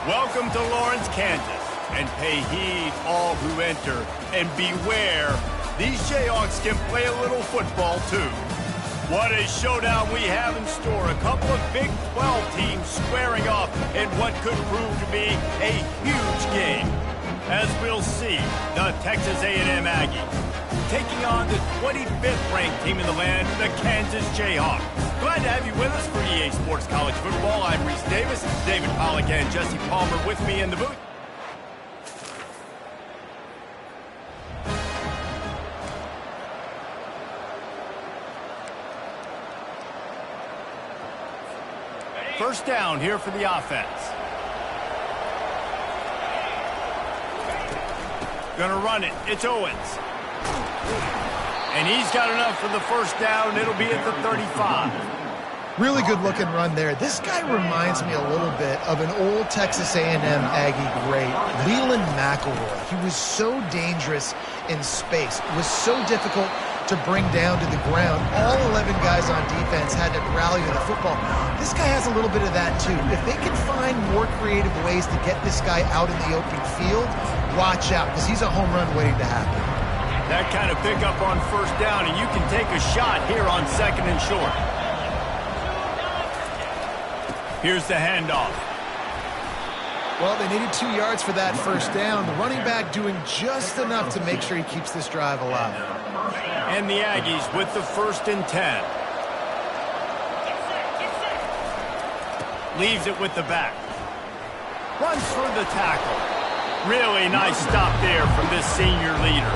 Welcome to Lawrence, Kansas, and pay heed all who enter, and beware, these Jayhawks can play a little football too. What a showdown we have in store. A couple of Big 12 teams squaring off in what could prove to be a huge game. As we'll see, the Texas A&M Aggies taking on the 25th ranked team in the land, the Kansas Jayhawks. Glad to have you with us for EA Sports College Football. I'm Reese Davis, David Pollack and Jesse Palmer with me in the booth. First down here for the offense. Gonna run it. It's Owens. And he's got enough for the first down. It'll be at the 35. Really good looking run there. This guy reminds me a little bit of an old Texas A&M Aggie great, Leland McElroy. He was so dangerous in space. It was so difficult to bring down to the ground. All 11 guys on defense had to rally to the football. This guy has a little bit of that too. If they can find more creative ways to get this guy out in the open field, watch out, because he's a home run waiting to happen. That kind of pickup on first down, and you can take a shot here on second and short. Here's the handoff. Well, they needed 2 yards for that first down. The running back doing just enough to make sure he keeps this drive alive. And the Aggies with the 1st and 10. Leaves it with the back. Runs for the tackle. Really nice stop there from this senior leader.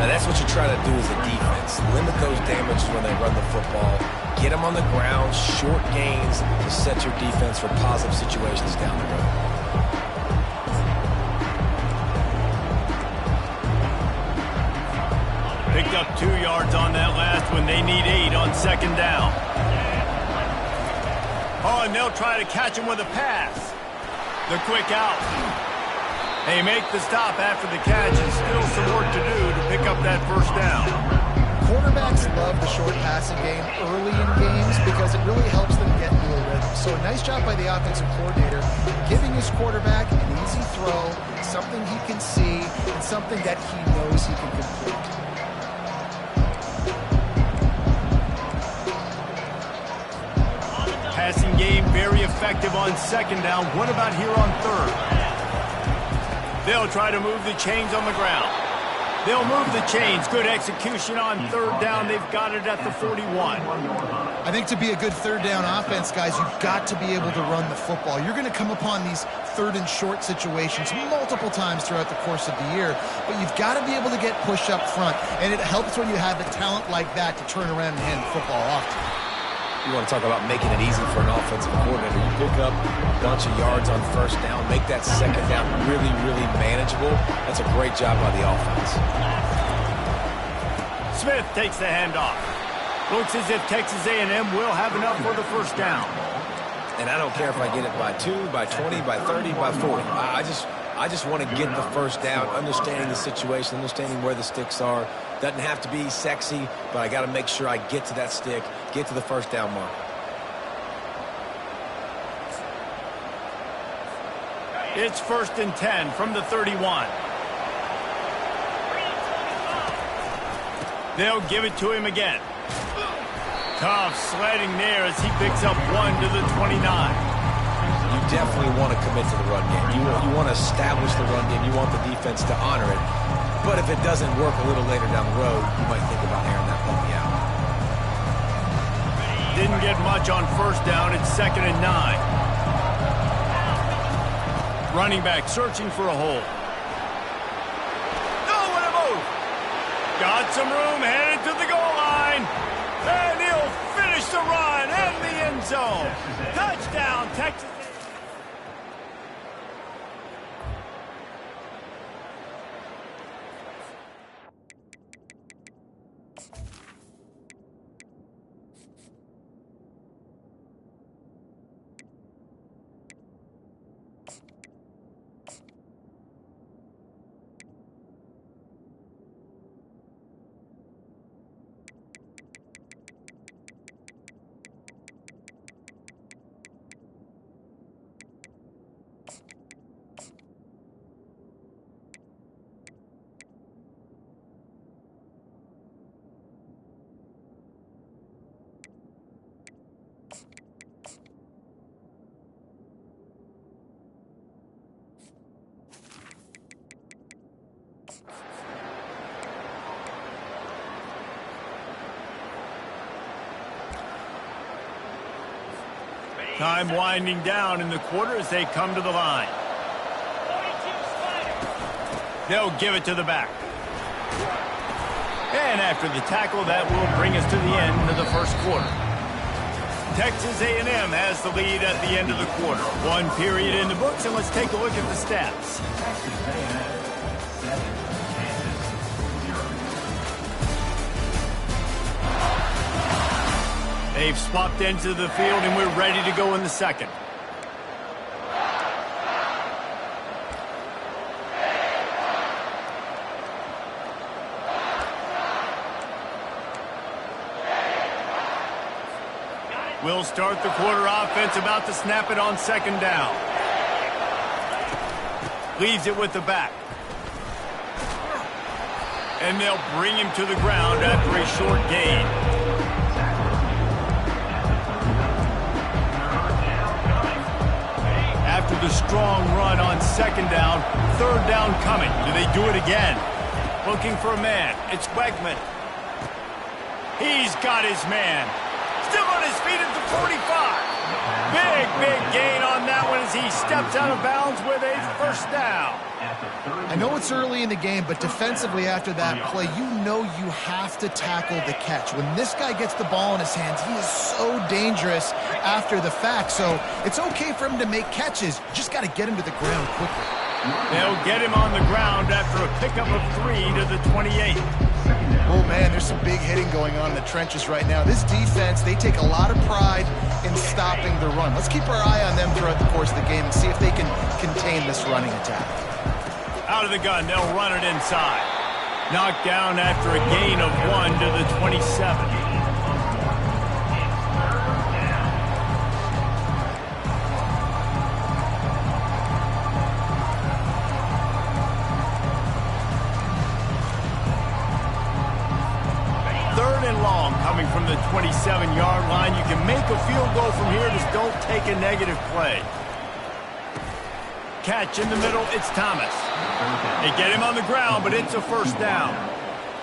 Now that's what you try to do as a defense. Limit those damages when they run the football. Get them on the ground, short gains to set your defense for positive situations down the road. Picked up 2 yards on that last one. They need 8 on second down. Oh, and they'll try to catch him with a pass. The quick out. They make the stop after the catch, and still some work to do to pick up that first down. Quarterbacks love the short passing game early in games because it really helps them get into a rhythm. So a nice job by the offensive coordinator giving his quarterback an easy throw, something he can see, and something that he knows he can complete. Passing game very effective on second down. What about here on third? They'll try to move the chains on the ground. They'll move the chains. Good execution on third down. They've got it at the 41. I think to be a good third down offense, guys, you've got to be able to run the football. You're going to come upon these third and short situations multiple times throughout the course of the year, but you've got to be able to get push up front, and it helps when you have the talent like that to turn around and hand the football off to. You want to talk about making it easy for an offensive coordinator. You pick up a bunch of yards on first down, make that second down really, really manageable. That's a great job by the offense. Smith takes the handoff. Looks as if Texas A&M will have enough for the first down. And I don't care if I get it by 2, by 20, by 30, by 40. I just want to get the first down, understanding the situation, understanding where the sticks are. Doesn't have to be sexy, but I got to make sure I get to that stick, get to the first down mark. It's 1st and 10 from the 31. They'll give it to him again. Tough sledding there as he picks up 1 to the 29. You definitely want to commit to the run game. You want to establish the run game. You want the defense to honor it. But if it doesn't work a little later down the road, you might think about airing that puppy out. Didn't get much on first down. It's 2nd and 9. Running back searching for a hole. Oh, what a move! Got some room, headed to the goal line. And he'll finish the run in the end zone. Touchdown, Texas. Time winding down in the quarter as they come to the line. They'll give it to the back. And after the tackle, that will bring us to the end of the first quarter. Texas A&M has the lead at the end of the quarter. One period in the books, and let's take a look at the stats. They've swapped into the field, and we're ready to go in the second. We'll start the quarter offense, about to snap it on second down. Leaves it with the back. And they'll bring him to the ground after a short gain. After the strong run on second down, third down coming. Do they do it again? Looking for a man. It's Wegman. He's got his man. Still on his feet at the 45. Big gain on that one as he steps out of bounds with a first down. I know it's early in the game, but defensively after that play, you know you have to tackle the catch. When this guy gets the ball in his hands, he is so dangerous after the fact. So it's okay for him to make catches. You just got to get him to the ground quickly. They'll get him on the ground after a pickup of 3 to the 28. Oh, man, there's some big hitting going on in the trenches right now. This defense, they take a lot of pride in stopping the run. Let's keep our eye on them throughout the course of the game and see if they can contain this running attack. Out of the gun, they'll run it inside. Knocked down after a gain of 1 to the 27. Coming from the 27-yard line. You can make a field goal from here. Just don't take a negative play. Catch in the middle. It's Thomas. They get him on the ground, but it's a first down.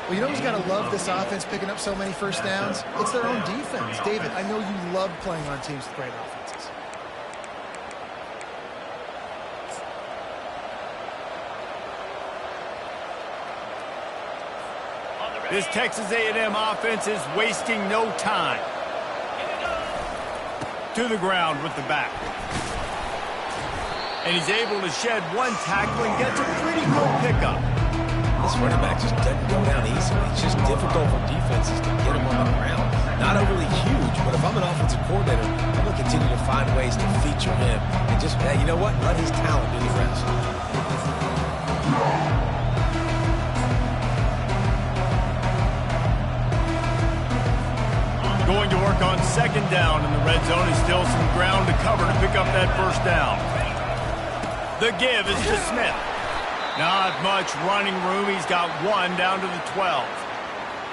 Well, you know who's got to love this offense picking up so many first downs? It's their own defense. David, I know you love playing on teams with great offenses. This Texas A&M offense is wasting no time. To the ground with the back. And he's able to shed one tackle and gets a pretty good pickup. This running back just doesn't go down easily. It's just difficult for defenses to get him on the ground. Not overly huge, but if I'm an offensive coordinator, I'm going to continue to find ways to feature him. And just, hey, you know what? Let his talent do the rest. Going to work on second down in the red zone. Is still some ground to cover to pick up that first down. The give is to Smith. Not much running room. He's got 1 down to the 12.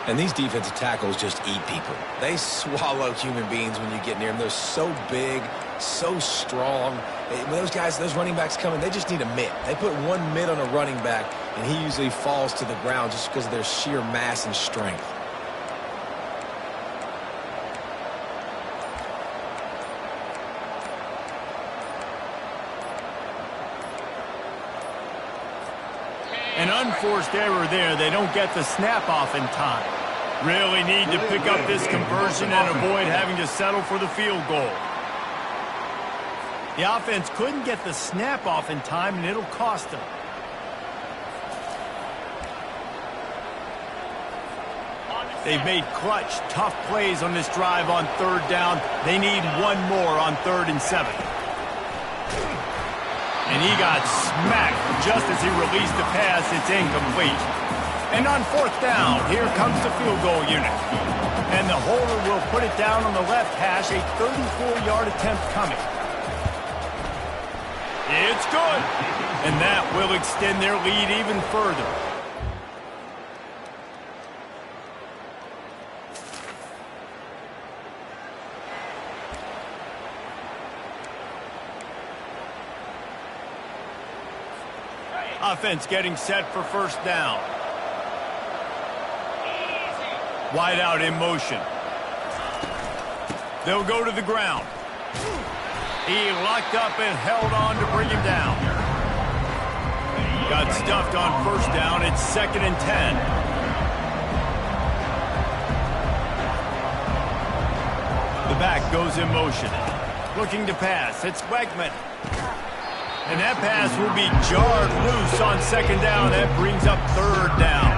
And these defensive tackles just eat people. They swallow human beings when you get near them. They're so big, so strong. When those guys, those running backs come in, they just need a mitt. They put one mitt on a running back, and he usually falls to the ground just because of their sheer mass and strength. An unforced error there. They don't get the snap off in time. Really need to pick up this conversion and avoid having to settle for the field goal. The offense couldn't get the snap off in time, and it'll cost them. They've made clutch, tough plays on this drive on third down. They need 1 more on 3rd and 7. And he got smacked just as he released the pass. It's incomplete. And on 4th down, here comes the field goal unit. And the holder will put it down on the left hash, a 34-yard attempt coming. It's good. And that will extend their lead even further. Offense getting set for first down. Wide out in motion. They'll go to the ground. He locked up and held on to bring him down. Got stuffed on first down. It's 2nd and 10. The back goes in motion. Looking to pass. It's Wegman. And that pass will be jarred loose on 2nd down. That brings up 3rd down.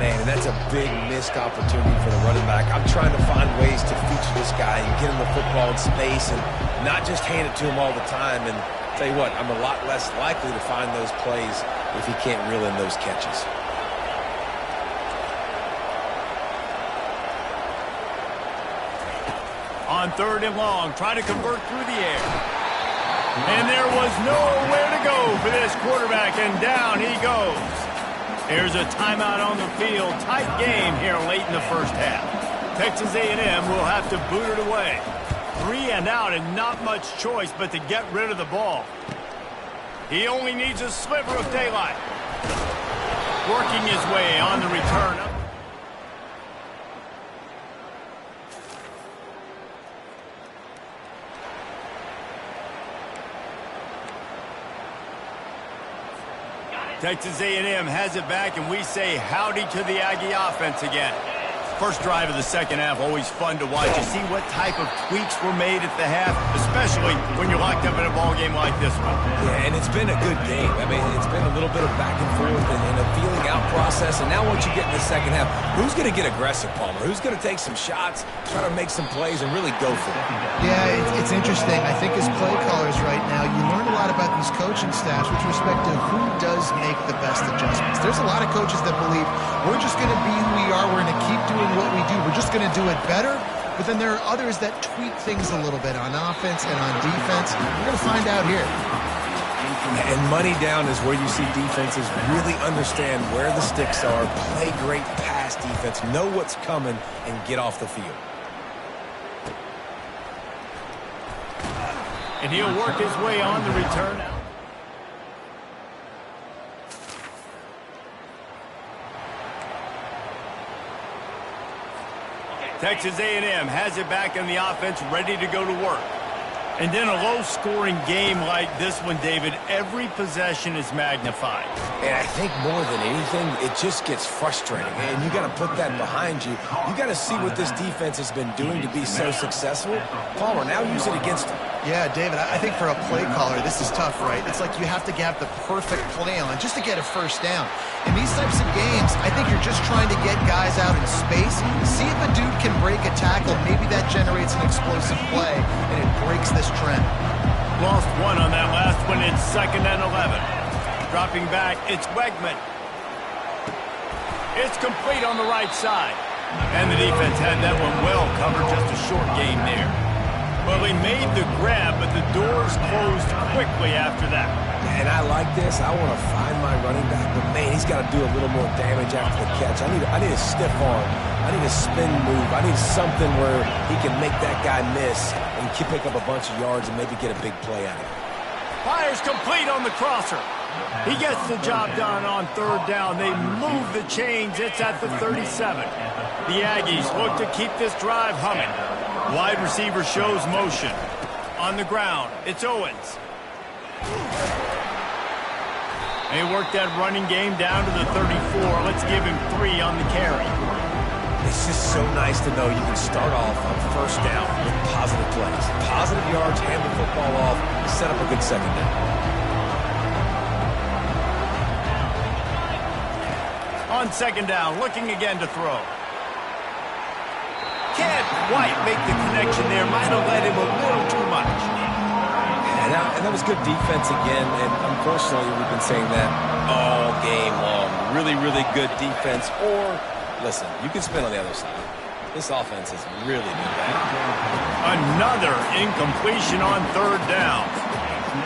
Man, that's a big missed opportunity for the running back. I'm trying to find ways to feature this guy and get him the football in space and not just hand it to him all the time. And tell you what, I'm a lot less likely to find those plays if he can't reel in those catches. On 3rd and long, trying to convert through the air. And there was nowhere to go for this quarterback, and down he goes. Here's a timeout on the field. Tight game here late in the first half. Texas A&M will have to boot it away. 3 and out and not much choice but to get rid of the ball. He only needs a sliver of daylight. Working his way on the return. Texas A&M has it back, and we say howdy to the Aggie offense again. First drive of the second half, always fun to watch. You see what type of tweaks were made at the half, especially when you're locked up in a ball game like this one. Yeah, and it's been a good game. I mean, it's been a little bit of back and forth and a feeling out process. And now once you get in the second half, who's going to get aggressive, Palmer? Who's going to take some shots, try to make some plays, and really go for it? Yeah, it's interesting. I think as play callers right now, you learn a lot about these coaching staffs with respect to who does make the best adjustments. There's a lot of coaches that believe we're just going to be who we are. We're going to keep doing what we do. We're just going to do it better. But then there are others that tweak things a little bit on offense and on defense. We're going to find out here. And money down is where you see defenses really understand where the sticks are, play great pass defense, know what's coming, and get off the field. And he'll work his way on the return. Texas A&M has it back in the offense, ready to go to work. And in a low-scoring game like this one, David, every possession is magnified. And I think more than anything, it just gets frustrating. And you got to put that behind you. You got to see what this defense has been doing to be so successful. Palmer, now use it against them. Yeah, David, I think for a play caller, this is tough, right? It's like you have to have the perfect play on just to get a first down. In these types of games, I think you're just trying to get guys out in space, see if a dude can break a tackle. Maybe that generates an explosive play, and it breaks this trend. Lost one on that last one. It's 2nd and 11. Dropping back, it's Wegman. It's complete on the right side. And the defense had that one well covered, just a short gain there. Well, he made the grab, but the doors closed quickly after that. And I like this. I want to find my running back, but man, he's got to do a little more damage after the catch. I need a stiff arm. I need a spin move. I need something where he can make that guy miss and pick up a bunch of yards and maybe get a big play out of it. Fires complete on the crosser. He gets the job done on 3rd down. They move the chains. It's at the 37. The Aggies look to keep this drive humming. Wide receiver shows motion. On the ground, it's Owens. They work that running game down to the 34. Let's give him 3 on the carry. It's just so nice to know you can start off on first down with positive plays. Positive yards, hand the football off, set up a good second down. On 2nd down, looking again to throw. Can't quite make the connection there. Might have led him a little too much. And that was good defense again, and unfortunately we've been saying that all game long. Really, really good defense. Or, listen, you can spin on the other side. This offense has really been bad. Another incompletion on 3rd down.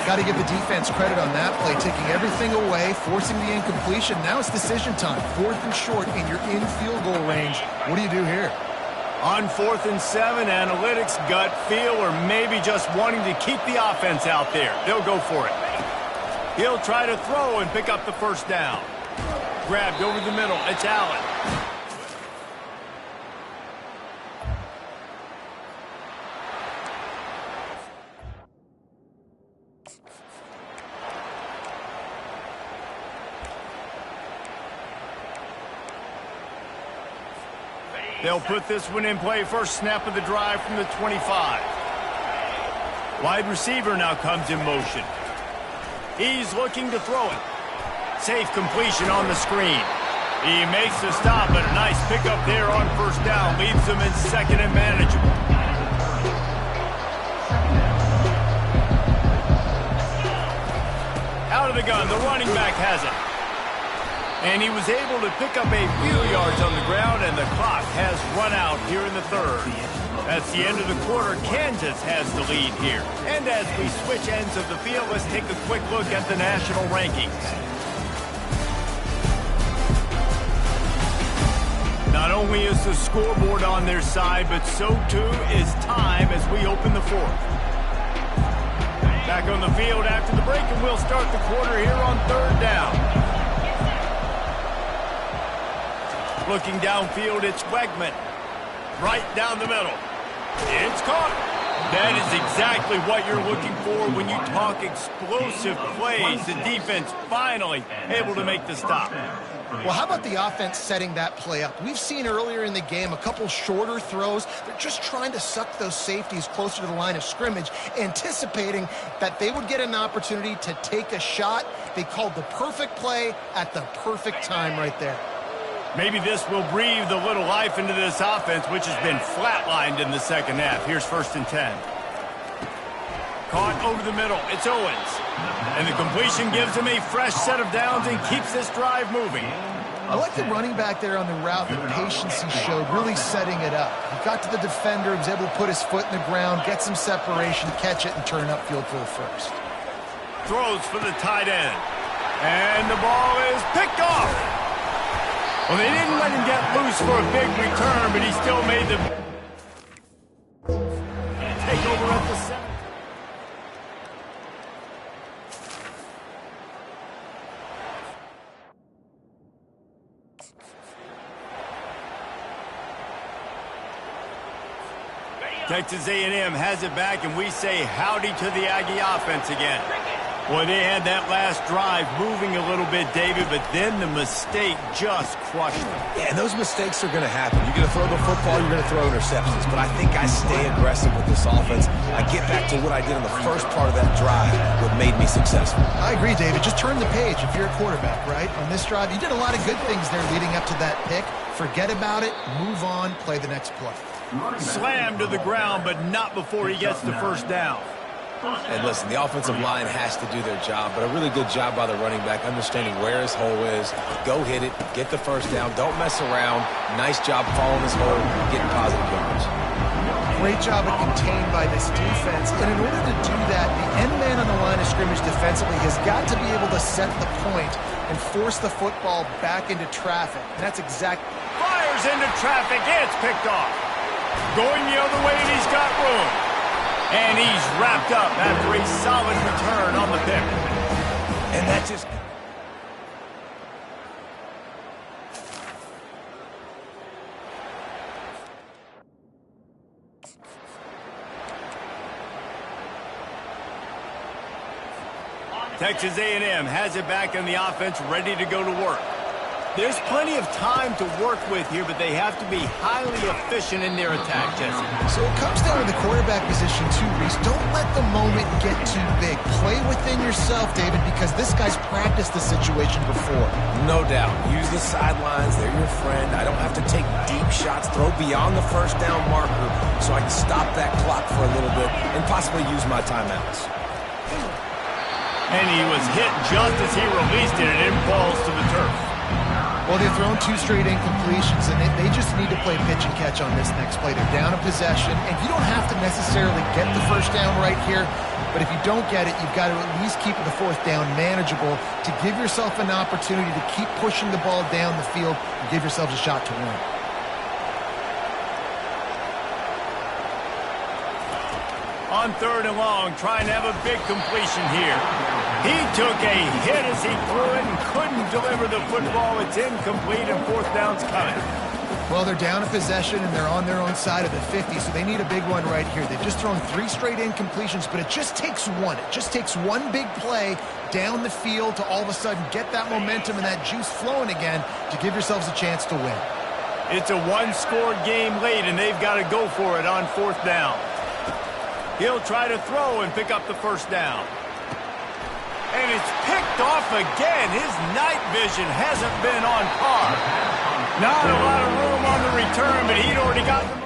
Got to give the defense credit on that play, taking everything away, forcing the incompletion. Now it's decision time. 4th and short, and you're in field goal range. What do you do here? On 4th and 7, analytics, gut feel, or maybe just wanting to keep the offense out there. They'll go for it. He'll try to throw and pick up the first down. Grabbed over the middle. It's Allen. They'll put this one in play. First snap of the drive from the 25. Wide receiver now comes in motion. He's looking to throw it. Safe completion on the screen. He makes the stop, but a nice pickup there on first down. Leaves them in second and manageable. Out of the gun, the running back has it. And he was able to pick up a few yards on the ground, and the clock has run out here in the third. That's the end of the quarter. Kansas has the lead here. And as we switch ends of the field, let's take a quick look at the national rankings. Not only is the scoreboard on their side, but so too is time as we open the fourth. Back on the field after the break, and we'll start the quarter here on third down. Looking downfield, it's Wegman. Right down the middle. It's caught. That is exactly what you're looking for when you talk explosive plays. The defense finally able to make the stop. Well, how about the offense setting that play up? We've seen earlier in the game a couple shorter throws. They're just trying to suck those safeties closer to the line of scrimmage, anticipating that they would get an opportunity to take a shot. They called the perfect play at the perfect time right there. Maybe this will breathe a little life into this offense, which has been flatlined in the second half. Here's 1st and 10. Caught over the middle. It's Owens. And the completion gives him a fresh set of downs and keeps this drive moving. I like the running back there on the route, the patience he showed, really setting it up. He got to the defender, was able to put his foot in the ground, get some separation, catch it, and turn upfield for the first. Throws for the tight end. And the ball is picked off. Well, they didn't let him get loose for a big return, but he still made the take over at the center. Texas A&M has it back, and we say howdy to the Aggie offense again. Boy, they had that last drive moving a little bit, David, but then the mistake just crushed them. Yeah, and those mistakes are going to happen. You're going to throw the football, you're going to throw interceptions. But I think I stay aggressive with this offense. I get back to what I did in the first part of that drive, what made me successful. I agree, David. Just turn the page if you're a quarterback, right? On this drive, you did a lot of good things there leading up to that pick. Forget about it, move on, play the next play. Slammed to the ground, but not before he gets the first down. And listen, the offensive line has to do their job, but a really good job by the running back, understanding where his hole is. Go hit it, get the first down, don't mess around. Nice job following his hole, getting positive yards. Great job of contained by this defense. And in order to do that, the end man on the line of scrimmage defensively has got to be able to set the point and force the football back into traffic. And that's exactly... Fires into traffic, it's picked off. Going the other way, and he's got room. And he's wrapped up after a solid return on the pick. And that just... Texas A&M has it back on the offense, ready to go to work. There's plenty of time to work with here, but they have to be highly efficient in their attack, Jesse. So it comes down to the quarterback position too, Reese. Don't let the moment get too big. Play within yourself, David, because this guy's practiced the situation before. No doubt. Use the sidelines. They're your friend. I don't have to take deep shots. Throw beyond the first down marker so I can stop that clock for a little bit and possibly use my timeouts. And he was hit just as he released it, and it falls to the turf. Well, they've thrown 2 straight incompletions, and they just need to play pitch and catch on this next play. They're down a possession, and you don't have to necessarily get the first down right here, but if you don't get it, you've got to at least keep the fourth down manageable to give yourself an opportunity to keep pushing the ball down the field and give yourselves a shot to win. On 3rd and long, trying to have a big completion here. He took a hit as he threw it and couldn't deliver the football. It's incomplete and fourth down's coming. Well, they're down a possession and they're on their own side of the 50, so they need a big one right here. They've just thrown 3 straight incompletions, but it just takes one. It just takes one big play down the field to all of a sudden get that momentum and that juice flowing again to give yourselves a chance to win. It's a one-score game late, and they've got to go for it on fourth down. He'll try to throw and pick up the first down. And it's picked off again. His night vision hasn't been on par. Not a lot of room on the return, but he'd already got the...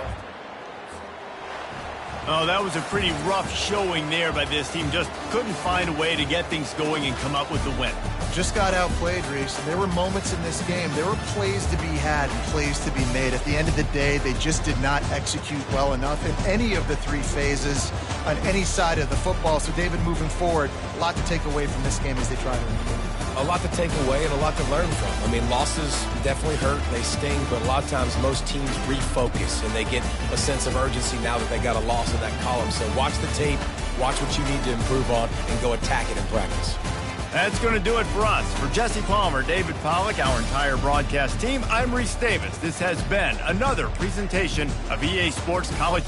Oh, that was a pretty rough showing there by this team. Just couldn't find a way to get things going and come up with the win. Just got outplayed, Reese. There were moments in this game. There were plays to be had and plays to be made. At the end of the day, they just did not execute well enough in any of the 3 phases on any side of the football. So, David, moving forward, a lot to take away from this game as they try to improve. A lot to take away and a lot to learn from. I mean, losses definitely hurt, they sting, but a lot of times most teams refocus and they get a sense of urgency now that they got a loss in that column. So watch the tape, watch what you need to improve on, and go attack it in practice. That's going to do it for us. For Jesse Palmer, David Pollack, our entire broadcast team, I'm Reese Davis. This has been another presentation of EA Sports College